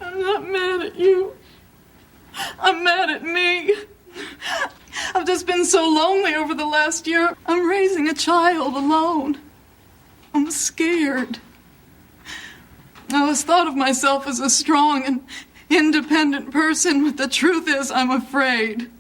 I'm not mad at you. I'm mad at me. I've just been so lonely over the last year. I'm raising a child alone. I'm scared. I always thought of myself as a strong and independent person, but the truth is I'm afraid.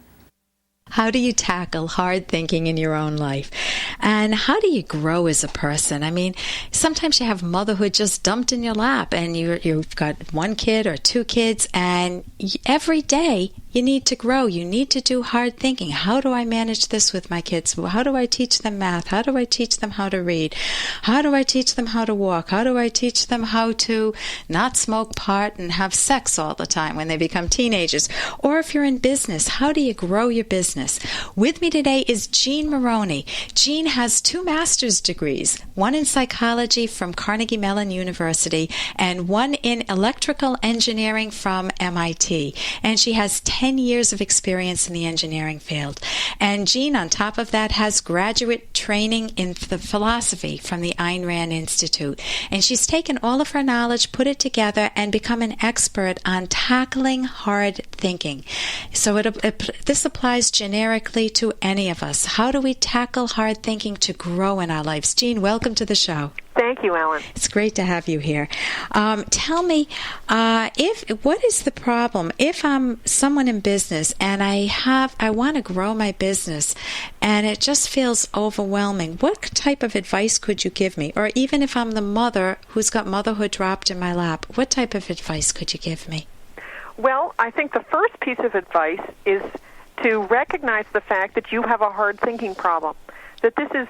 How do you tackle hard thinking in your own life? And how do you grow as a person? I mean, sometimes you have motherhood just dumped in your lap and you've got one kid or two kids, and every day you need to grow. You need to do hard thinking. How do I manage this with my kids? How do I teach them math? How do I teach them how to read? How do I teach them how to walk? How do I teach them how to not smoke pot and have sex all the time when they become teenagers? Or if you're in business, how do you grow your business? With me today is Jean Moroney. Jean has 2 master's degrees, one in psychology from Carnegie Mellon University and one in electrical engineering from MIT. And she has 10 years of experience in the engineering field. And Jean, on top of that, has graduate training in the philosophy from the Ayn Rand Institute. And she's taken all of her knowledge, put it together, and become an expert on tackling hard thinking. So this applies generically to any of us. How do we tackle hard thinking to grow in our lives? Jean, welcome to the show. Thank you, Ellen. It's great to have you here. Tell me, what is the problem if I'm someone in business and I want to grow my business and it just feels overwhelming? What type of advice could you give me? Or even if I'm the mother who's got motherhood dropped in my lap, what type of advice could you give me? Well, I think the first piece of advice is to recognize the fact that you have a hard thinking problem. That this is,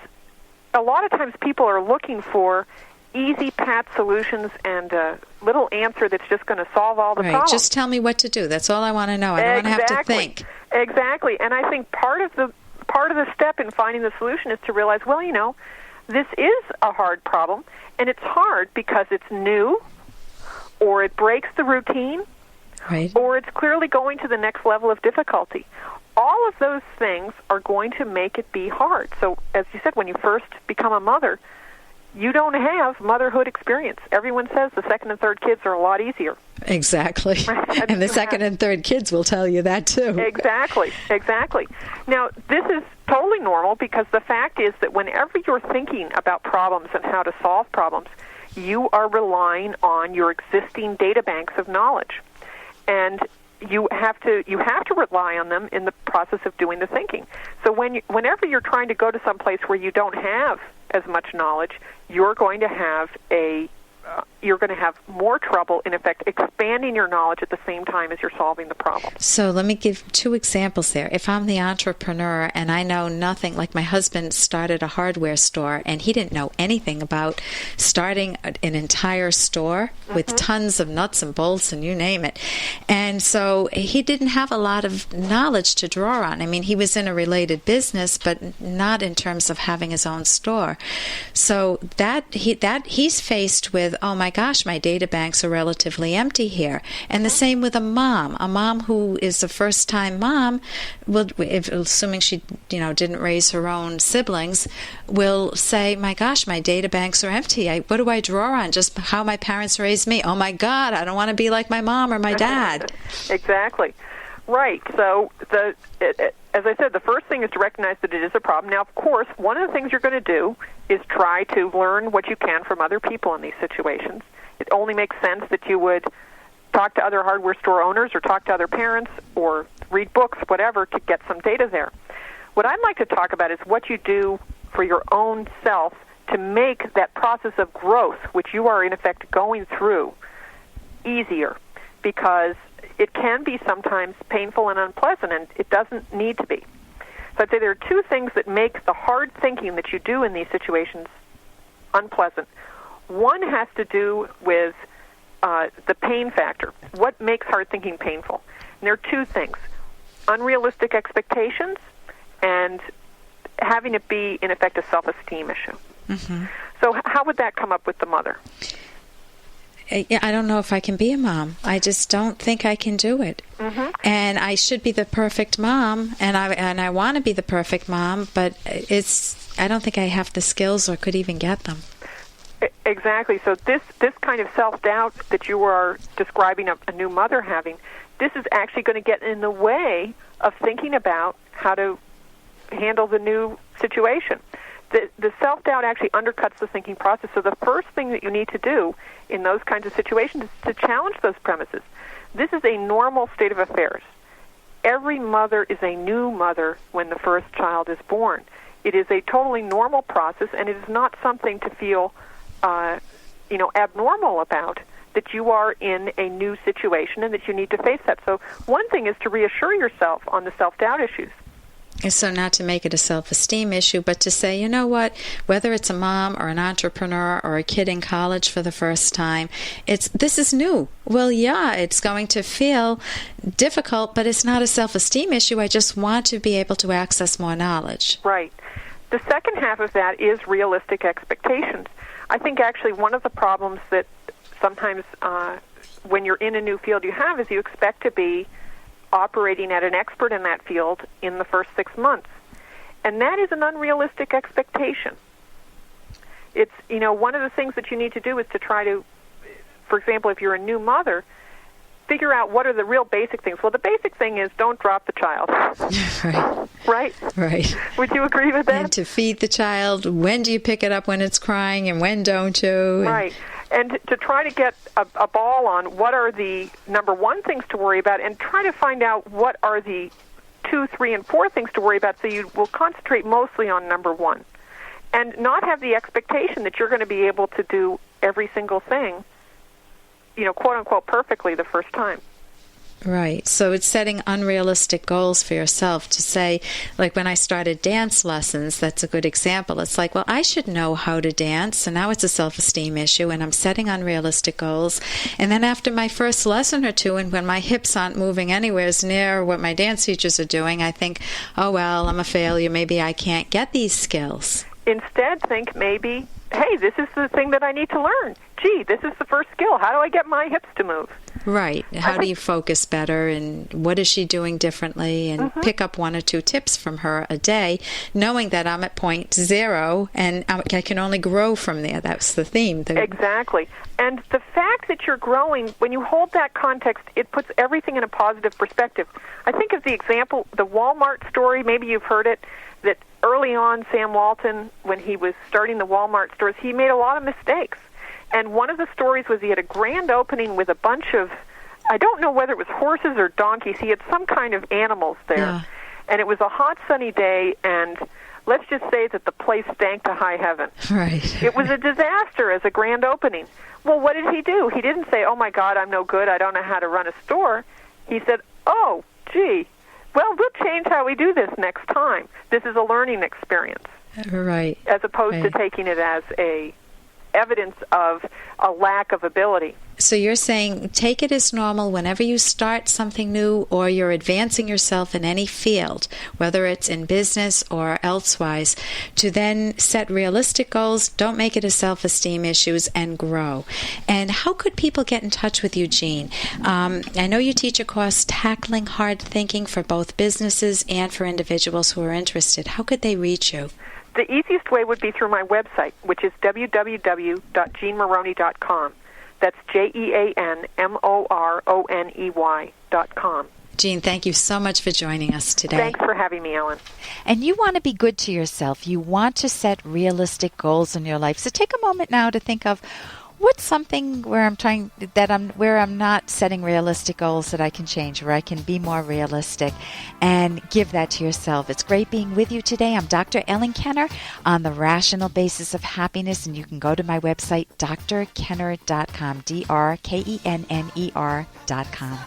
a lot of times people are looking for easy pat solutions and a little answer that's just going to solve all the problems. Just tell me what to do. That's all I want to know. I don't want to have to think. Exactly. And I think part of the step in finding the solution is to realize, well, this is a hard problem, and it's hard because it's new, or it breaks the routine, right, or it's clearly going to the next level of difficulty. All of those things are going to make it be hard. So, as you said, when you first become a mother, you don't have motherhood experience. Everyone says the second and third kids are a lot easier. Exactly. And the second and third kids will tell you that, too. Exactly. Now, this is totally normal because the fact is that whenever you're thinking about problems and how to solve problems, you are relying on your existing data banks of knowledge. And you have to rely on them in the process of doing the thinking. So whenever you're trying to go to some place where you don't have as much knowledge, you're going to have more trouble, in effect, expanding your knowledge at the same time as you're solving the problem. So let me give 2 examples there. If I'm the entrepreneur and I know nothing, like my husband started a hardware store and he didn't know anything about starting an entire store with tons of nuts and bolts and you name it. And so he didn't have a lot of knowledge to draw on. I mean, he was in a related business, but not in terms of having his own store. So he's faced with, oh my gosh, my data banks are relatively empty here. And the same with a mom who is a first-time mom, assuming she didn't raise her own siblings, will say, my gosh, my data banks are empty. What do I draw on? Just how my parents raised me. Oh my God, I don't want to be like my mom or my dad. Exactly. Right. So as I said, the first thing is to recognize that it is a problem. Now, of course, one of the things you're going to do is try to learn what you can from other people in these situations. It only makes sense that you would talk to other hardware store owners or talk to other parents or read books, whatever, to get some data there. What I'd like to talk about is what you do for your own self to make that process of growth, which you are, in effect, going through, easier, because it can be sometimes painful and unpleasant, and it doesn't need to be. So I'd say there are 2 things that make the hard thinking that you do in these situations unpleasant. One has to do with the pain factor. What makes hard thinking painful? And there are 2 things: unrealistic expectations and having it be, in effect, a self-esteem issue. Mm-hmm. So how would that come up with the mother? I don't know if I can be a mom. I just don't think I can do it. Mm-hmm. And I should be the perfect mom, and I want to be the perfect mom, but I don't think I have the skills or could even get them. Exactly. So this kind of self-doubt that you are describing a new mother having, this is actually going to get in the way of thinking about how to handle the new situation. The self-doubt actually undercuts the thinking process. So the first thing that you need to do in those kinds of situations is to challenge those premises. This is a normal state of affairs. Every mother is a new mother when the first child is born. It is a totally normal process, and it is not something to feel abnormal about, that you are in a new situation and that you need to face that. So one thing is to reassure yourself on the self-doubt issues. So not to make it a self-esteem issue, but to say, you know what, whether it's a mom or an entrepreneur or a kid in college for the first time, this is new. Well, yeah, it's going to feel difficult, but it's not a self-esteem issue. I just want to be able to access more knowledge. Right. The second half of that is realistic expectations. I think actually one of the problems that sometimes when you're in a new field you have is you expect to be operating at an expert in that field in the first 6 months. And that is an unrealistic expectation. It's, one of the things that you need to do is to try to, for example, if you're a new mother, figure out what are the real basic things. Well, the basic thing is don't drop the child. Right. Right? Would you agree with that? And to feed the child, when do you pick it up when it's crying and when don't you? Right. And to try to get a ball on what are the number one things to worry about, and try to find out what are the 2, 3, and 4 things to worry about, so you will concentrate mostly on number one. And not have the expectation that you're going to be able to do every single thing, quote-unquote, perfectly the first time. Right. So it's setting unrealistic goals for yourself to say, like when I started dance lessons, that's a good example. It's like, well, I should know how to dance. So now it's a self-esteem issue and I'm setting unrealistic goals. And then after my first lesson or two, and when my hips aren't moving anywhere near what my dance teachers are doing, I think, oh, well, I'm a failure. Maybe I can't get these skills. Instead, think maybe, hey, this is the thing that I need to learn. Gee, this is the first skill. How do I get my hips to move? Right. How do you focus better, and what is she doing differently, and pick up 1 or 2 tips from her a day, knowing that I'm at point 0 and I can only grow from there. That's the theme. Exactly. And the fact that you're growing, when you hold that context, it puts everything in a positive perspective. I think of the example, the Walmart story, maybe you've heard it, that early on Sam Walton, when he was starting the Walmart stores, he made a lot of mistakes. And one of the stories was he had a grand opening with a bunch of, I don't know whether it was horses or donkeys. He had some kind of animals there. Yeah. And it was a hot, sunny day, and let's just say that the place stank to high heaven. Right. It was a disaster as a grand opening. Well, what did he do? He didn't say, oh, my God, I'm no good. I don't know how to run a store. He said, oh, gee, well, we'll change how we do this next time. This is a learning experience. Right. As opposed to taking it as a evidence of a lack of ability. So you're saying take it as normal whenever you start something new or you're advancing yourself in any field, whether it's in business or elsewise, to then set realistic goals, don't make it a self-esteem issues, and grow. And how could people get in touch with you, Jean? I know you teach a course, Tackling Hard Thinking, for both businesses and for individuals who are interested. How could they reach you? The easiest way would be through my website, which is www.jeanmoroney.com. That's JeanMoroney.com. Jean, thank you so much for joining us today. Thanks for having me, Ellen. And you want to be good to yourself. You want to set realistic goals in your life. So take a moment now to think of, what's something where I'm not setting realistic goals that I can change, where I can be more realistic, and give that to yourself. It's great being with you today. I'm Dr. Ellen Kenner on the Rational Basis of Happiness, and you can go to my website, drkenner.com, drkenner.com.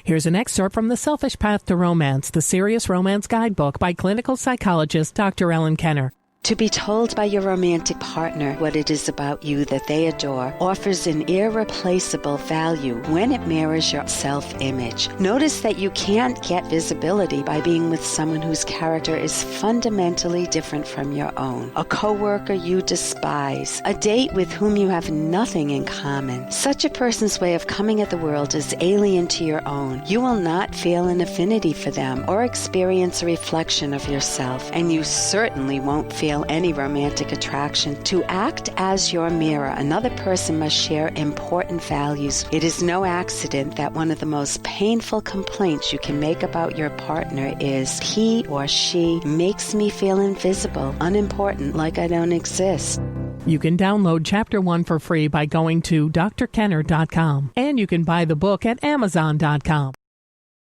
Here's an excerpt from The Selfish Path to Romance, the Serious Romance Guidebook by clinical psychologist Dr. Ellen Kenner. To be told by your romantic partner what it is about you that they adore offers an irreplaceable value when it mirrors your self-image. Notice that you can't get visibility by being with someone whose character is fundamentally different from your own. A coworker you despise, a date with whom you have nothing in common. Such a person's way of coming at the world is alien to your own. You will not feel an affinity for them or experience a reflection of yourself, and you certainly won't feel feel any romantic attraction, to act as your mirror. Another person must share important values. It is no accident that one of the most painful complaints you can make about your partner is, he or she makes me feel invisible, unimportant, like I don't exist. You can download Chapter 1 for free by going to drkenner.com, and you can buy the book at amazon.com.